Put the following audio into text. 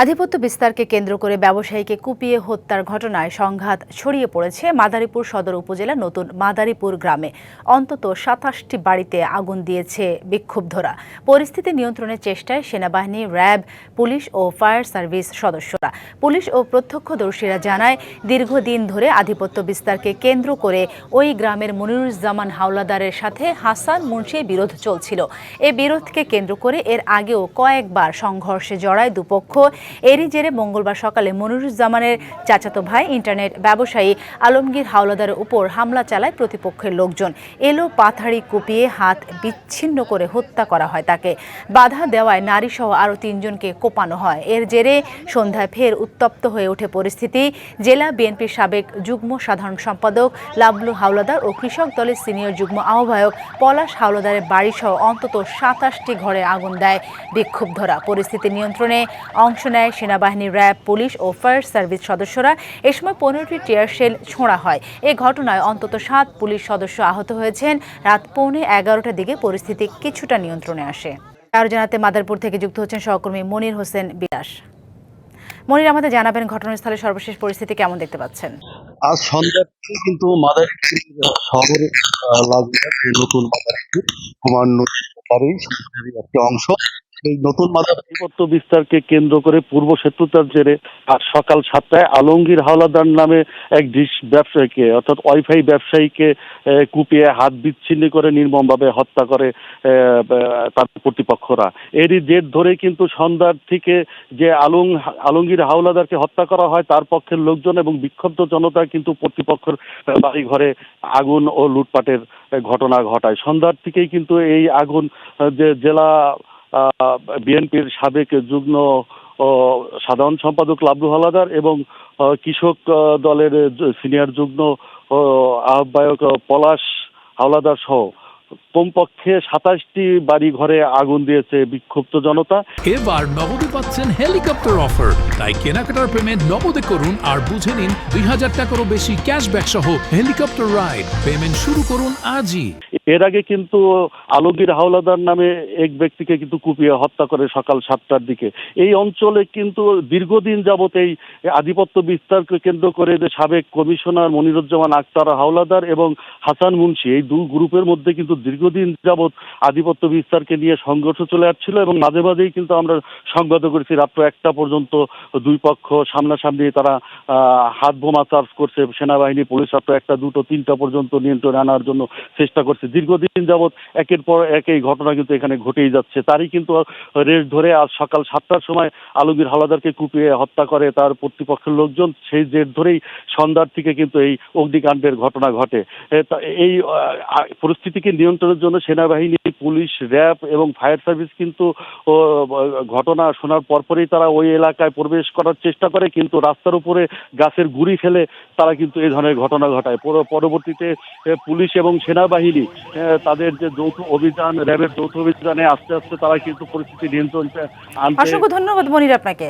আধিপত্য বিস্তারকে কেন্দ্র করে ব্যবসায়ীকে কুপিয়ে হত্যার ঘটনায় সংঘাত ছড়িয়ে পড়েছে মাদারীপুর সদর উপজেলার নতুন মাদারীপুর গ্রামে। অন্তত ২৭টি বাড়িতে আগুন দিয়েছে বিক্ষুব্ধরা। পরিস্থিতি নিয়ন্ত্রণের চেষ্টায় সেনাবাহিনী, র্যাব, পুলিশ ও ফায়ার সার্ভিস সদস্যরা। পুলিশ ও প্রত্যক্ষদর্শীরা জানায়, দীর্ঘদিন ধরে আধিপত্য বিস্তারকে কেন্দ্র করে ওই গ্রামের মনিরুজ্জামান হাওলাদারের সাথে হাসান মুন্সির বিরোধ চলছিল। এ বিরোধকে কেন্দ্র করে এর আগেও কয়েকবার সংঘর্ষে জড়ায় দুপক্ষ। এরই জেরে মঙ্গলবার সকালে মনিরুজ্জামানের চাচাতো ভাই ইন্টারনেট ব্যবসায়ী আলমগীর হাওলাদারের উপর হামলা চালায় প্রতিপক্ষের লোকজন। এলো পাথাড়ি কুপিয়ে হাত বিচ্ছিন্ন করে হত্যা করা হয় তাকে। বাধা দেওয়ায় নারীসহ আরও ৩ জনকে কোপানো হয়। এর জেরে সন্ধ্যায় ফের উত্তপ্ত হয়ে ওঠে পরিস্থিতি। জেলা বিএনপির সাবেক যুগ্ম সাধারণ সম্পাদক লাবলু হাওলাদার ও কৃষক দলের সিনিয়র যুগ্ম আহ্বায়ক পলাশ হাওলাদারের বাড়িসহ অন্তত ২৭টি ঘরে আগুন দেয় বিক্ষুব্ধরা। পরিস্থিতি নিয়ন্ত্রণে অংশ নেয় সেনাবাহিনী, র্যাব, পুলিশ ও ফায়ার সার্ভিস সদস্যরা। এ সময় ১৫টি টিয়ার শেল ছোঁড়া হয়। এ ঘটনায় অন্তত ৭ পুলিশ সদস্য আহত হয়েছেন। রাত 11:15টার দিকে পরিস্থিতি কিছুটা নিয়ন্ত্রণে আসে। আরও জানাতে মাদারীপুর থেকে যুক্ত হচ্ছেন সহকর্মী মনির হোসেন বিলাস। মনির, আমাদের জানাবেন ঘটনাস্থলে সর্বশেষ পরিস্থিতি কেমন দেখতে পাচ্ছেন? আজ সন্ধ্যাতে কিন্তু মাদারীপুর শহরের নতুন মাদারীপুর হুমায়ুন বাড়ির একটি অংশ। এই নতুন আধিপত্য বিস্তারকে কেন্দ্র করে পূর্ব শত্রুতার জেরে আজ সকাল 7টায় আলমগীর হাওলাদার নামে এক ডিশ ব্যবসায়ীকে অর্থাৎ ওয়াইফাই ব্যবসায়ীকে কুপিয়ে হাত বিচ্ছিন্ন করে নির্মমভাবে হত্যা করে তার প্রতিপক্ষরা। এরই জের ধরে কিন্তু সন্ধ্যার থেকে যে আলমগীর হাওলাদারকে হত্যা করা হয় তার পক্ষের লোকজন এবং বিক্ষুব্ধ জনতা কিন্তু প্রতিপক্ষের বাড়ি ঘরে আগুন ও লুটপাটের ঘটনা ঘটায়। সন্ধ্যার থেকেই কিন্তু এই আগুন যে জেলা বিএনপির সাবেক যুগ্ম সাধারণ সম্পাদক লাবলু হাওলাদার এবং কৃষক দলের সিনিয়র যুগ্ম আহ্বায়ক পলাশ হাওলাদার সহ কমপক্ষে ২৭টি বাড়ি ঘরে আগুন দিয়েছে বিক্ষুব্ধ জনতা। এবার নগদে পাচ্ছেন হেলিকপ্টার অফার, তাই কেনাকাটার পেমেন্ট নগদে করুন আর বুঝে নিন ২০০০ টাকারও বেশি ক্যাশব্যাক সহ হেলিকপ্টার রাইড। পেমেন্ট শুরু করুন আজই। এর আগে কিন্তু আলমগীর হাওলাদার নামে এক ব্যক্তিকে কিন্তু কুপিয়ে হত্যা করে সকাল 7টার দিকে। এই অঞ্চলে কিন্তু দীর্ঘদিন যাবত এই আধিপত্য বিস্তারকে কেন্দ্র করে যে সাবেক কমিশনার মনিরুজ্জামান আক্তার হাওলাদার এবং হাসান মুন্সি, এই দুই গ্রুপের মধ্যে কিন্তু দীর্ঘদিন যাবত আধিপত্য বিস্তারকে নিয়ে সংঘর্ষ চলে আসছিল এবং মাঝে মাঝেই কিন্তু আমরা সংবাদ করেছি রাত্র 1টা পর্যন্ত দুই পক্ষ সামনাসামনি তারা হাত বোমা চার্জ করছে। সেনাবাহিনী, পুলিশ রাত্র 1টা, 2টো, 3টা পর্যন্ত নিয়ন্ত্রণে আনার জন্য চেষ্টা করছে। দীর্ঘদিন যাবৎ একের পর এক এই ঘটনা কিন্তু এখানে ঘটেই যাচ্ছে। তারই কিন্তু রেস ধরে আজ সকাল 7টার সময় আলমগীর হাওলাদারকে কুপিয়ে হত্যা করে তার প্রতিপক্ষের লোকজন। সেই জের ধরেই সন্ধ্যার থেকে কিন্তু এই অগ্নিকাণ্ডের ঘটনা ঘটে। এই পরিস্থিতিকে নিয়ন্ত্রণের জন্য সেনাবাহিনী, পুলিশ, র্যাব এবং ফায়ার সার্ভিস কিন্তু ঘটনা শোনার পরপরই তারা ওই এলাকায় প্রবেশ করার চেষ্টা করে, কিন্তু রাস্তার উপরে গাছের গুঁড়ি ফেলে তারা কিন্তু এই ধরনের ঘটনা ঘটায়। পরবর্তীতে পুলিশ এবং সেনাবাহিনী তাদের যে যৌথ অভিযান, র্যাবের যৌথ অভিযানে আস্তে আস্তে তারা কিন্তু পরিস্থিতি নিয়ন্ত্রণে আনতে। অসংখ্য ধন্যবাদ মনির আপনাকে।